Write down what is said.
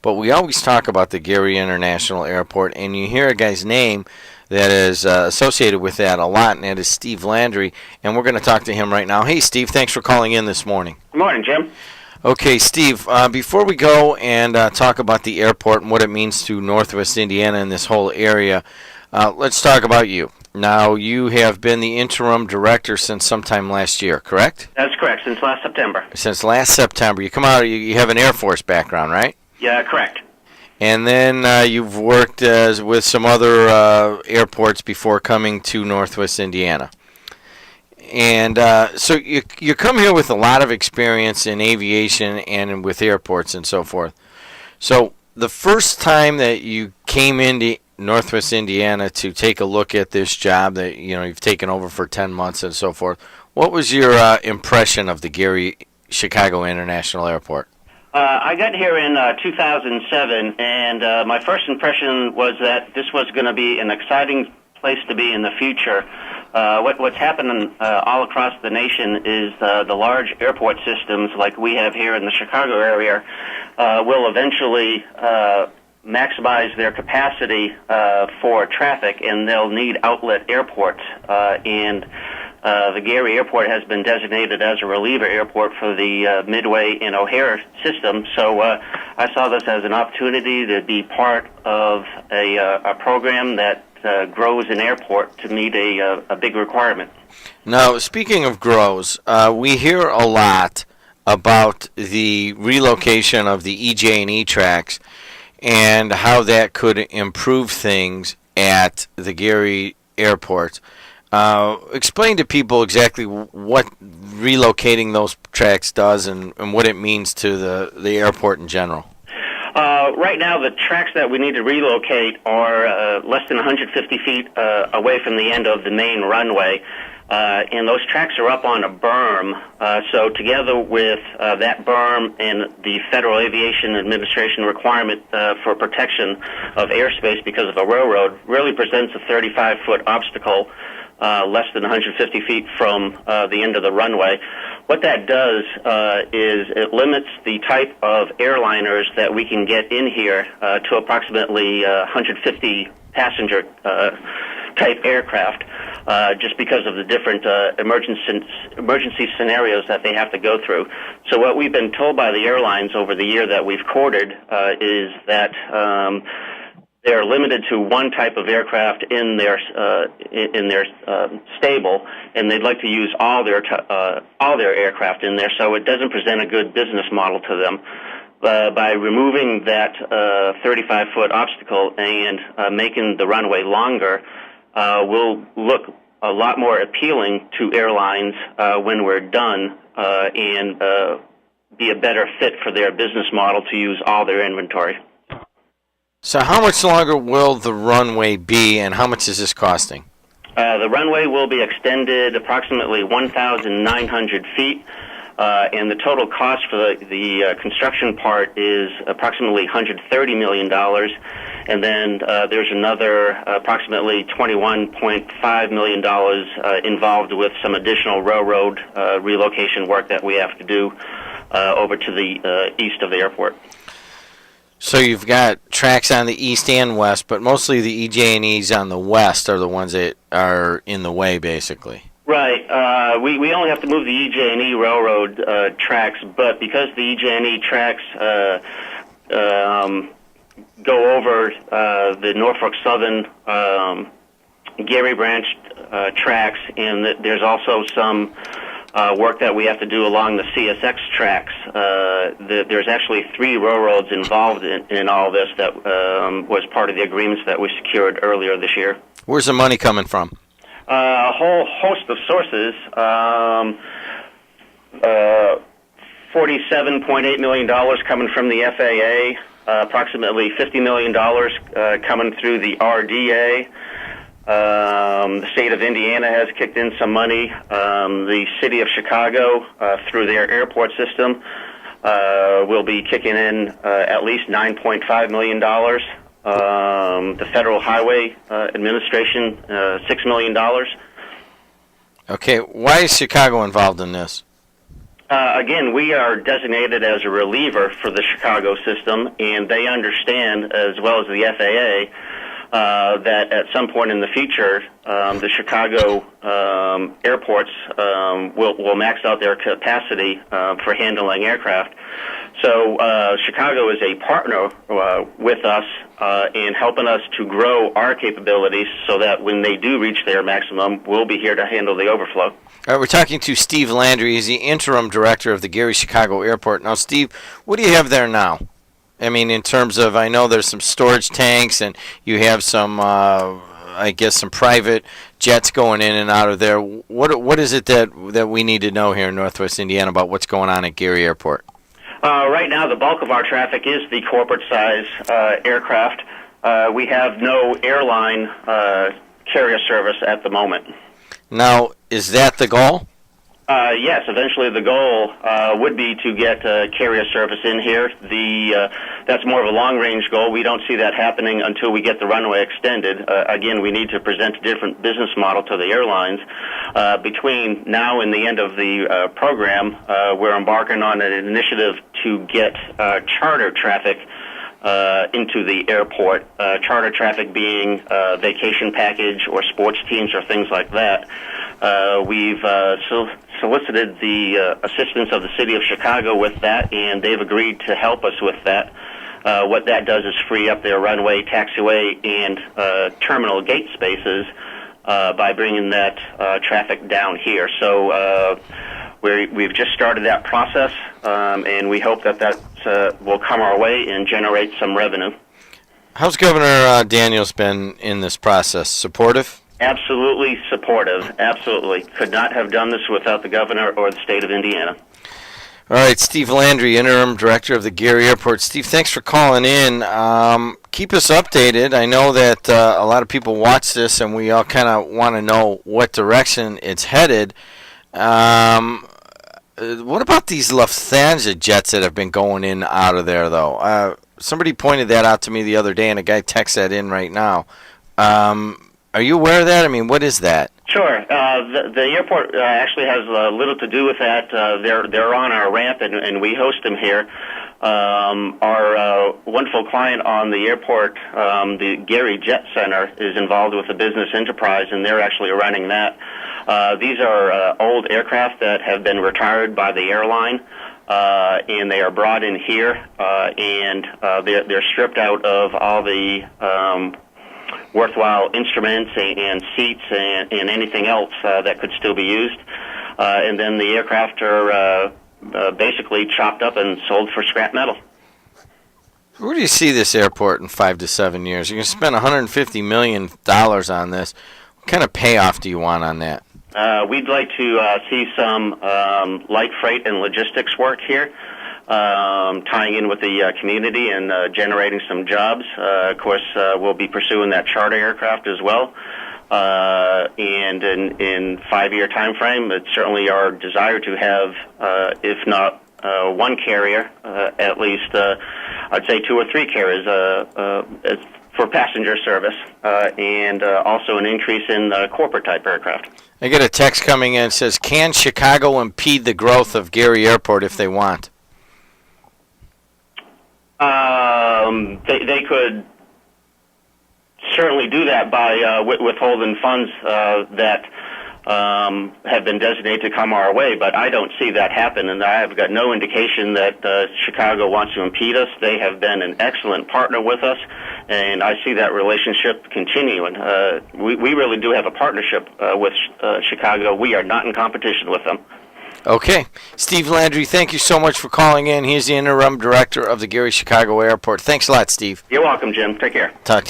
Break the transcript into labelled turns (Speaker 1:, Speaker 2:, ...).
Speaker 1: but we always talk about the Gary International Airport, and you hear a guy's name that is associated with that a lot, and that is Steve Landry, and we're going to talk to him right now. Hey, Steve, thanks for calling in this morning.
Speaker 2: Good morning, Jim.
Speaker 1: Okay, Steve, before we go and talk about the airport and what it means to Northwest Indiana and this whole area, let's talk about you. Now, you have been the interim director since sometime last year, correct?
Speaker 2: That's correct, since last September.
Speaker 1: Since last September. You come out, you have an Air Force background, right?
Speaker 2: Yeah, correct.
Speaker 1: And then you've worked with some other airports before coming to Northwest Indiana. And so you come here with a lot of experience in aviation and with airports and so forth. So the first time that you came into Northwest Indiana to take a look at this job that you've taken over for 10 months and so forth, what was your impression of the Gary Chicago International Airport?
Speaker 2: I got here in 2007, and my first impression was that this was going to be an exciting place to be in the future. What's happening all across the nation is the large airport systems like we have here in the Chicago area will eventually maximize their capacity for traffic, and they'll need outlet airports. And the Gary Airport has been designated as a reliever airport for the Midway and O'Hare system. So I saw this as an opportunity to be part of a program that grows an airport to meet a big requirement.
Speaker 1: Now, speaking of grows, we hear a lot about the relocation of the EJ&E tracks and how that could improve things at the Gary Airport. Explain to people exactly what relocating those tracks does and what it means to the airport in general.
Speaker 2: Right now, the tracks that we need to relocate are less than 150 feet away from the end of the main runway. And those tracks are up on a berm. So together with that berm and the Federal Aviation Administration requirement for protection of airspace because of a railroad really presents a 35-foot obstacle less than 150 feet from the end of the runway. What that does is it limits the type of airliners that we can get in here to approximately 150 passenger type aircraft, just because of the different emergency scenarios that they have to go through. So what we've been told by the airlines over the year that we've courted is that they're limited to one type of aircraft in their stable, and they'd like to use all their aircraft in there. So it doesn't present a good business model to them. By removing that 35-foot obstacle and making the runway longer, will look a lot more appealing to airlines when we're done, and be a better fit for their business model to use all their inventory.
Speaker 1: So how much longer will the runway be, and how much is this costing?
Speaker 2: The runway will be extended approximately 1,900 feet, and the total cost for the construction part is approximately $130 million. And then there's another approximately $21.5 million involved with some additional railroad relocation work that we have to do over to the east of the airport.
Speaker 1: So you've got tracks on the east and west, but mostly the EJ&Es on the west are the ones that are in the way, basically.
Speaker 2: Right. We only have to move the EJ&E railroad tracks, but because the EJ&E tracks go over the Norfolk Southern Gary Branch tracks, and there's also some work that we have to do along the CSX tracks. There's actually 3 railroads involved in all this that was part of the agreements that we secured earlier this year.
Speaker 1: Where's the money coming from?
Speaker 2: A whole host of sources. $47.8 million coming from the FAA, approximately $50 million coming through the RDA. The state of Indiana has kicked in some money. The city of Chicago, through their airport system, will be kicking in at least $9.5 million. The Federal Highway Administration, $6 million.
Speaker 1: Okay, why is Chicago involved in this?
Speaker 2: Again, we are designated as a reliever for the Chicago system, and they understand, as well as the FAA, that at some point in the future, the Chicago airports will max out their capacity for handling aircraft. So Chicago is a partner with us in helping us to grow our capabilities so that when they do reach their maximum, we'll be here to handle the overflow.
Speaker 1: All right, we're talking to Steve Landry. He's the interim director of the Gary Chicago Airport. Now, Steve, what do you have there now? I mean, in terms of, I know there's some storage tanks and you have some, I guess, some private jets going in and out of there. What is it that we need to know here in Northwest Indiana about what's going on at Gary Airport?
Speaker 2: Right now, the bulk of our traffic is the corporate-size aircraft. We have no airline carrier service at the moment.
Speaker 1: Now, is that the goal?
Speaker 2: Yes, eventually the goal would be to get carrier service in here. That's more of a long-range goal. We don't see that happening until we get the runway extended. Again, we need to present a different business model to the airlines. Between now and the end of the program, we're embarking on an initiative to get charter traffic into the airport, charter traffic being vacation package or sports teams or things like that. We've solicited the assistance of the City of Chicago with that, and they've agreed to help us with that. What that does is free up their runway, taxiway, and terminal gate spaces by bringing that traffic down here. So we've just started that process, and we hope that will come our way and generate some revenue.
Speaker 1: How's Governor Daniels been in this process? Supportive?
Speaker 2: Absolutely supportive. Absolutely. Could not have done this without the governor or the state of Indiana.
Speaker 1: All right, Steve Landry, interim director of the Gary Airport. Steve, thanks for calling in. Keep us updated. I know that a lot of people watch this, and we all kind of want to know what direction it's headed. What about these Lufthansa jets that have been going in and out of there, though? Somebody pointed that out to me the other day, and a guy texts that in right now. Are you aware of that? I mean, what is that?
Speaker 2: Sure. The airport actually has little to do with that. They're on our ramp, and we host them here. Our wonderful client on the airport, the Gary Jet Center, is involved with a business enterprise, and they're actually running that. These are old aircraft that have been retired by the airline, and they are brought in here, and they're stripped out of all the worthwhile instruments and seats and anything else that could still be used. And then the aircraft are basically chopped up and sold for scrap metal.
Speaker 1: Where do you see this airport in 5 to 7 years? You're going to spend $150 million on this. What kind of payoff do you want on that?
Speaker 2: We'd like to see some light freight and logistics work here, tying in with the community and generating some jobs. Of course, we'll be pursuing that charter aircraft as well. And in 5-year time frame, it's certainly our desire to have, if not one carrier, at least I'd say 2 or 3 carriers for passenger service, and also an increase in corporate type aircraft.
Speaker 1: I get a text coming in that says, can Chicago impede the growth of Gary Airport if they want?
Speaker 2: They could certainly do that by withholding funds that have been designated to come our way, but I don't see that happen, and I have got no indication that Chicago wants to impede us. They have been an excellent partner with us, and I see that relationship continuing. We really do have a partnership with Chicago. We are not in competition with them.
Speaker 1: Okay. Steve Landry, thank you so much for calling in. He's the interim director of the Gary Chicago Airport. Thanks a lot, Steve.
Speaker 2: You're welcome, Jim. Take care.
Speaker 1: Talk to you.